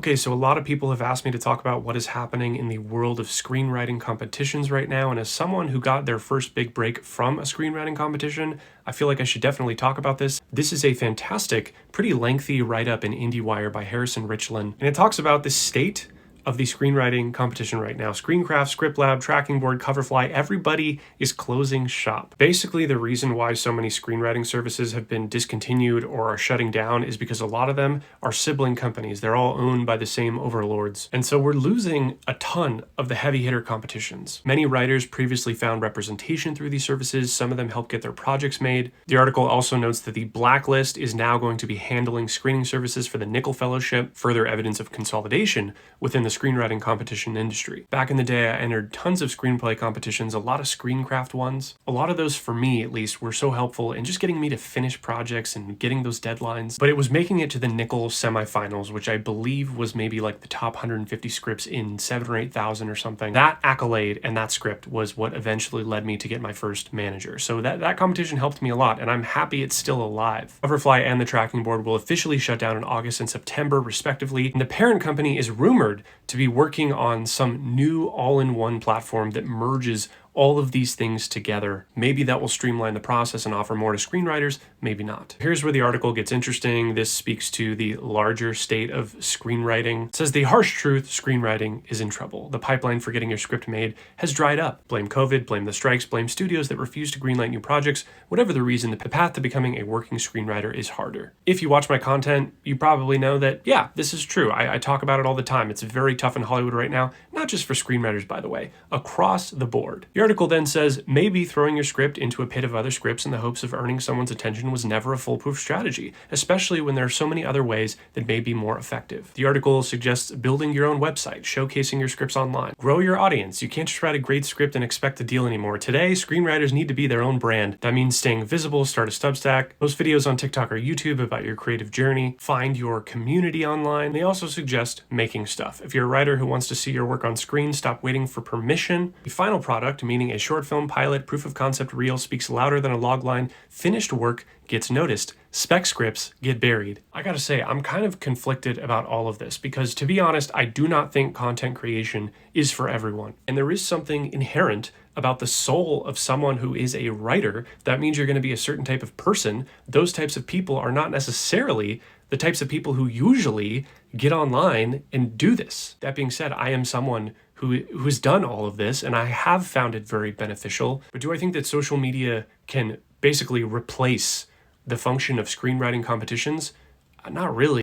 Okay, so a lot of people have asked me to talk about what is happening in the world of screenwriting competitions right now, and as someone who got their first big break from a screenwriting competition, I feel like I should definitely talk about this. This is a fantastic, pretty lengthy write-up in IndieWire by Harrison Richland, and it talks about the state of the screenwriting competition right now. Screencraft, Scriptlab, Tracking Board, Coverfly, everybody is closing shop. Basically, the reason why so many screenwriting services have been discontinued or are shutting down is because a lot of them are sibling companies. They're all owned by the same overlords. And so we're losing a ton of the heavy hitter competitions. Many writers previously found representation through these services. Some of them help get their projects made. The article also notes that the Blacklist is now going to be handling screening services for the Nickel Fellowship, further evidence of consolidation within the screenwriting competition industry. Back in the day, I entered tons of screenplay competitions, a lot of Screencraft ones. A lot of those, for me at least, were so helpful in just getting me to finish projects and getting those deadlines. But it was making it to the Nickel semifinals, which I believe was maybe like the top 150 scripts in 7,000 or 8,000 or something. That accolade and that script was what eventually led me to get my first manager. So that competition helped me a lot, and I'm happy it's still alive. Coverfly and the Tracking Board will officially shut down in August and September, respectively, and the parent company is rumored to be working on some new all-in-one platform that merges all of these things together. Maybe that will streamline the process and offer more to screenwriters, maybe not. Here's where the article gets interesting. This speaks to the larger state of screenwriting. It says the harsh truth, screenwriting is in trouble. The pipeline for getting your script made has dried up. Blame COVID, blame the strikes, blame studios that refuse to greenlight new projects. Whatever the reason, the path to becoming a working screenwriter is harder. If you watch my content, you probably know that, yeah, this is true. I talk about it all the time. It's very tough in Hollywood right now, not just for screenwriters, by the way, across the board. The article then says, maybe throwing your script into a pit of other scripts in the hopes of earning someone's attention was never a foolproof strategy, especially when there are so many other ways that may be more effective. The article suggests building your own website, showcasing your scripts online. Grow your audience. You can't just write a great script and expect a deal anymore. Today, screenwriters need to be their own brand. That means staying visible, start a Substack, post videos on TikTok or YouTube about your creative journey, find your community online. They also suggest making stuff. If you're a writer who wants to see your work on screen, stop waiting for permission. The final product, meaning a short film, pilot, proof of concept reel, speaks louder than a logline. Finished work gets noticed. Spec scripts get buried. I gotta say, I'm kind of conflicted about all of this because, to be honest, I do not think content creation is for everyone. And there is something inherent about the soul of someone who is a writer. That means you're going to be a certain type of person. Those types of people are not necessarily the types of people who usually get online and do this. That being said, I am someone who's done all of this, and I have found it very beneficial. But do I think that social media can basically replace the function of screenwriting competitions? Not really.